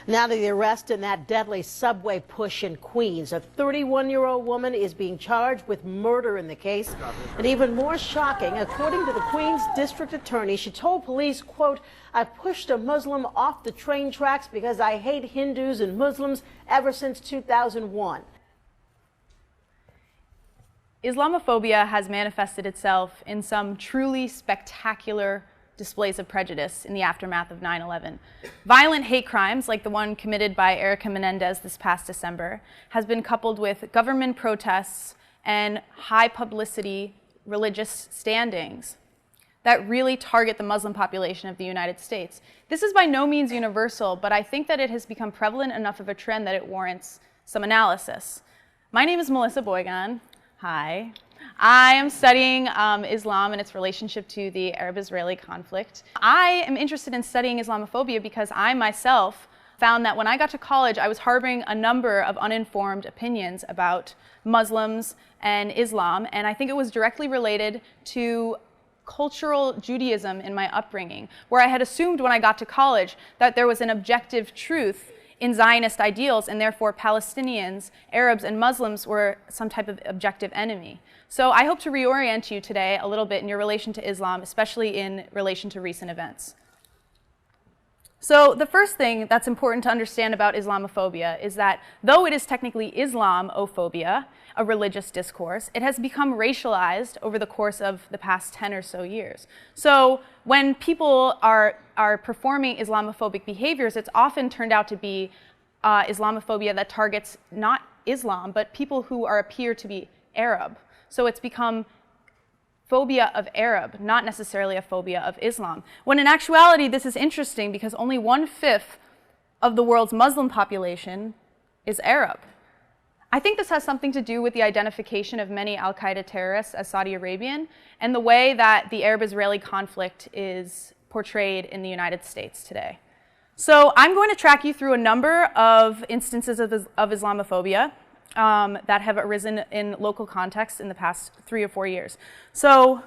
Now to the arrest in that deadly subway push in Queens. A 31-year-old woman is being charged with murder in the case. And even more shocking, according to the Queens district attorney, she told police, quote, "I pushed a Muslim off the train tracks because I hate Hindus and Muslims ever since 2001. Islamophobia has manifested itself in some truly spectacular displays of prejudice in the aftermath of 9/11. Violent hate crimes, like the one committed by Erica Menendez this past December, has been coupled with government protests and high publicity religious standings that really target the Muslim population of the United States. This is by no means universal, but I think that it has become prevalent enough of a trend that it warrants some analysis. My name is Melissa Boygan. Hi. I am studying Islam and its relationship to the Arab-Israeli conflict. I am interested in studying Islamophobia because I myself found that when I got to college, I was harboring a number of uninformed opinions about Muslims and Islam, and I think it was directly related to cultural Judaism in my upbringing, where I had assumed when I got to college that there was an objective truth in Zionist ideals, and therefore Palestinians, Arabs, and Muslims were some type of objective enemy. So I hope to reorient you today a little bit in your relation to Islam, especially in relation to recent events. So the first thing that's important to understand about Islamophobia is that though it is technically Islamophobia, a religious discourse, it has become racialized over the course of the past 10 or so years. So when people are performing Islamophobic behaviors, it's often turned out to be Islamophobia that targets not Islam, but people who appear to be Arab. So it's become phobia of Arab, not necessarily a phobia of Islam. When in actuality, this is interesting because only 1/5 of the world's Muslim population is Arab. I think this has something to do with the identification of many al-Qaeda terrorists as Saudi Arabian and the way that the Arab-Israeli conflict is portrayed in the United States today. So I'm going to track you through a number of instances of Islamophobia that have arisen in local contexts in the past 3 or 4 years. So,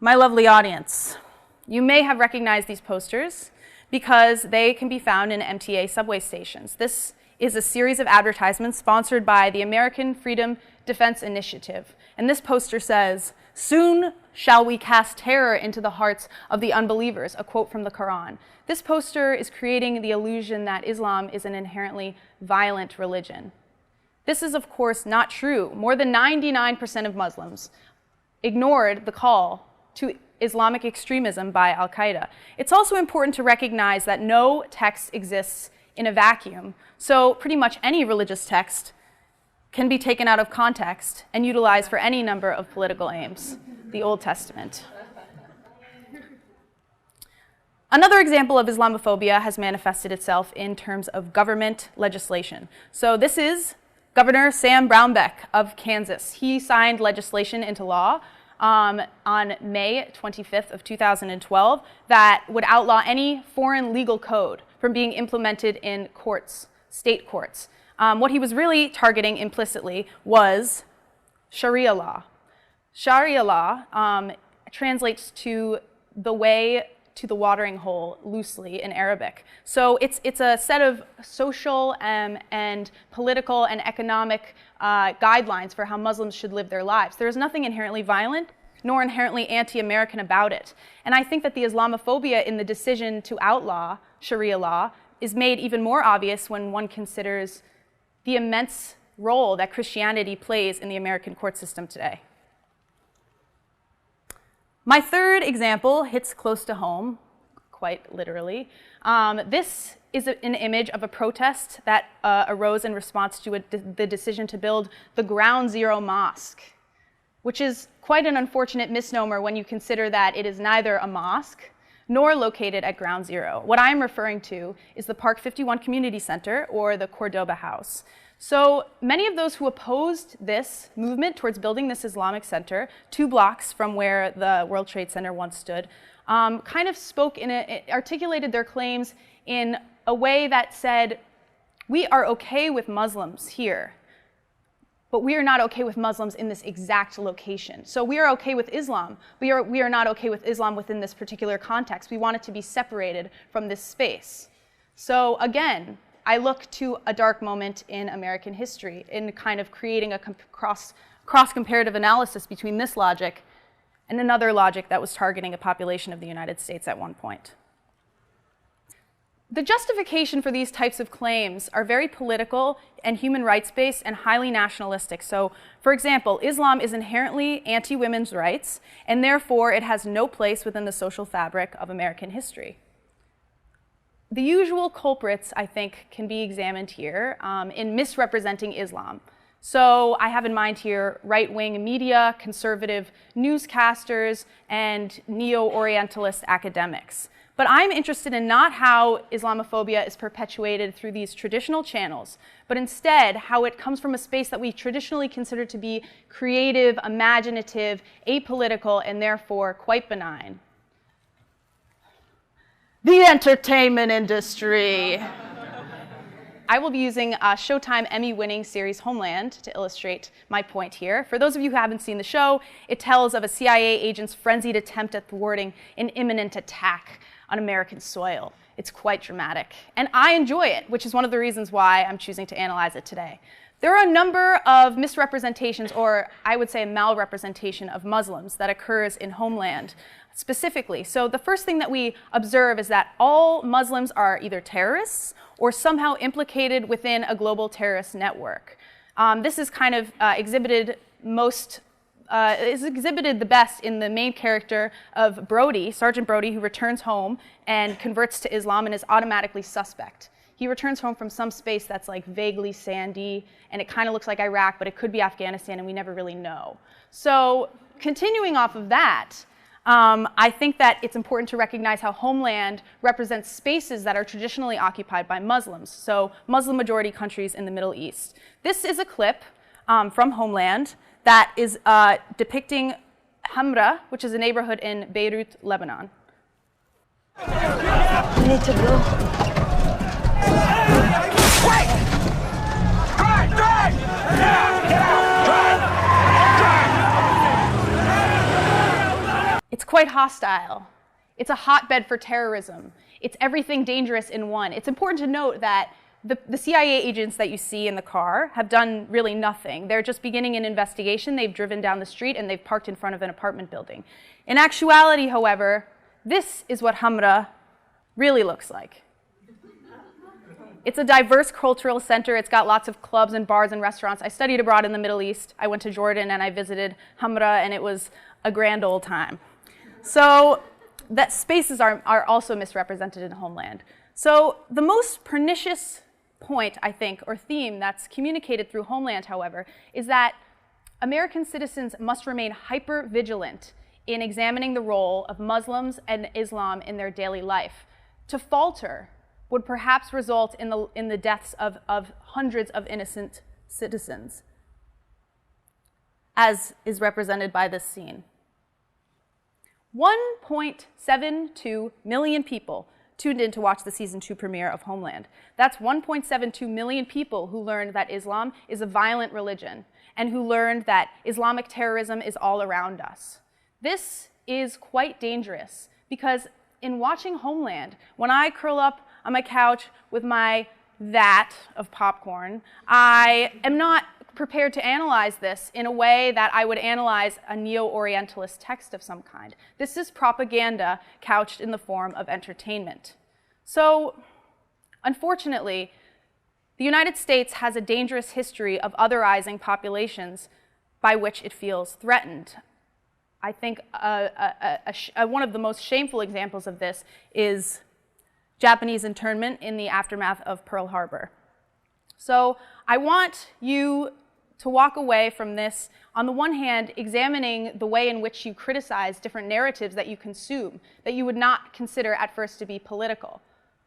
my lovely audience, you may have recognized these posters because they can be found in MTA subway stations. This is a series of advertisements sponsored by the American Freedom Defense Initiative. And this poster says, "Soon shall we cast terror into the hearts of the unbelievers," a quote from the Quran. This poster is creating the illusion that Islam is an inherently violent religion. This is, of course, not true. More than 99% of Muslims ignored the call to Islamic extremism by al-Qaeda. It's also important to recognize that no text exists in a vacuum, so pretty much any religious text can be taken out of context and utilized for any number of political aims, the Old Testament. Another example of Islamophobia has manifested itself in terms of government legislation. So this is Governor Sam Brownback of Kansas. He signed legislation into law on May 25th of 2012 that would outlaw any foreign legal code from being implemented in courts, state courts. What he was really targeting implicitly was Sharia law. Sharia law translates to the way to the watering hole loosely in Arabic. So it's a set of social and political and economic guidelines for how Muslims should live their lives. There is nothing inherently violent nor inherently anti-American about it. And I think that the Islamophobia in the decision to outlaw Sharia law is made even more obvious when one considers the immense role that Christianity plays in the American court system today. My third example hits close to home, quite literally. This is an image of a protest that arose in response to the decision to build the Ground Zero Mosque, which is quite an unfortunate misnomer when you consider that it is neither a mosque nor located at Ground Zero. What I'm referring to is the Park 51 Community Center, or the Cordoba House. So many of those who opposed this movement towards building this Islamic center, 2 blocks from where the World Trade Center once stood, kind of articulated their claims in a way that said, we are okay with Muslims here, but we are not okay with Muslims in this exact location. So we are okay with Islam. We are not okay with Islam within this particular context. We want it to be separated from this space. So again, I look to a dark moment in American history in kind of creating a cross-comparative analysis between this logic and another logic that was targeting a population of the United States at one point. The justification for these types of claims are very political and human rights-based and highly nationalistic. So, for example, Islam is inherently anti-women's rights, and therefore it has no place within the social fabric of American history. The usual culprits, I think, can be examined here in misrepresenting Islam. So I have in mind here right-wing media, conservative newscasters, and neo-Orientalist academics. But I'm interested in not how Islamophobia is perpetuated through these traditional channels, but instead how it comes from a space that we traditionally consider to be creative, imaginative, apolitical, and therefore quite benign. The entertainment industry. I will be using a Showtime Emmy-winning series Homeland to illustrate my point here. For those of you who haven't seen the show, it tells of a CIA agent's frenzied attempt at thwarting an imminent attack on American soil. It's quite dramatic, and I enjoy it, which is one of the reasons why I'm choosing to analyze it today. There are a number of misrepresentations, or I would say malrepresentation of Muslims that occurs in Homeland specifically. So the first thing that we observe is that all Muslims are either terrorists or somehow implicated within a global terrorist network. This is kind of exhibited the best in the main character of Brody, Sergeant Brody, who returns home and converts to Islam and is automatically suspect. He returns home from some space that's like vaguely sandy, and it kind of looks like Iraq, but it could be Afghanistan, and we never really know. So continuing off of that, I think that it's important to recognize how Homeland represents spaces that are traditionally occupied by Muslims, so Muslim-majority countries in the Middle East. This is a clip from Homeland that is depicting Hamra, which is a neighborhood in Beirut, Lebanon. You need to go. Wait! Drive! Drive! Get out! Drive! Drive! It's quite hostile. It's a hotbed for terrorism. It's everything dangerous in one. It's important to note that the CIA agents that you see in the car have done really nothing. They're just beginning an investigation. They've driven down the street and they've parked in front of an apartment building. In actuality, however, this is what Hamra really looks like. It's a diverse cultural center. It's got lots of clubs and bars and restaurants. I studied abroad in the Middle East. I went to Jordan and I visited Hamra, and it was a grand old time. So that spaces are also misrepresented in Homeland. So the most pernicious point, I think, or theme that's communicated through Homeland, however, is that American citizens must remain hyper-vigilant in examining the role of Muslims and Islam in their daily life. To falter would perhaps result in the deaths of hundreds of innocent citizens, as is represented by this scene. 1.72 million people tuned in to watch the season 2 premiere of Homeland. That's 1.72 million people who learned that Islam is a violent religion and who learned that Islamic terrorism is all around us. This is quite dangerous because in watching Homeland, when I curl up on my couch with my vat of popcorn, I am not prepared to analyze this in a way that I would analyze a neo-Orientalist text of some kind. This is propaganda couched in the form of entertainment. So, unfortunately, the United States has a dangerous history of otherizing populations by which it feels threatened. I think one of the most shameful examples of this is Japanese internment in the aftermath of Pearl Harbor. So I want you to walk away from this, on the one hand, examining the way in which you criticize different narratives that you consume, that you would not consider at first to be political.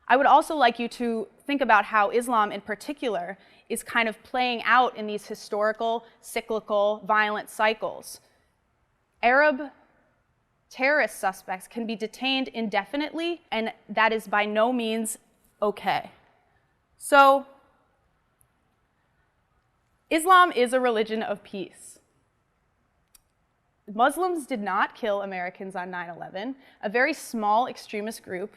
I would also like you to think about how Islam in particular is kind of playing out in these historical, cyclical, violent cycles. Arab terrorist suspects can be detained indefinitely, and that is by no means okay. So, Islam is a religion of peace. Muslims did not kill Americans on 9/11. A very small extremist group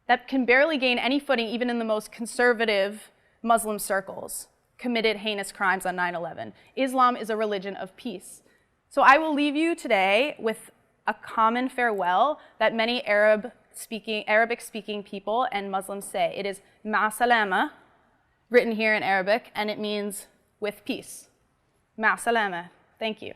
that can barely gain any footing even in the most conservative Muslim circles, committed heinous crimes on 9/11. Islam is a religion of peace. So I will leave you today with a common farewell that many Arabic-speaking people and Muslims say. It is ma salama, written here in Arabic, and it means with peace. Ma salama. Thank you.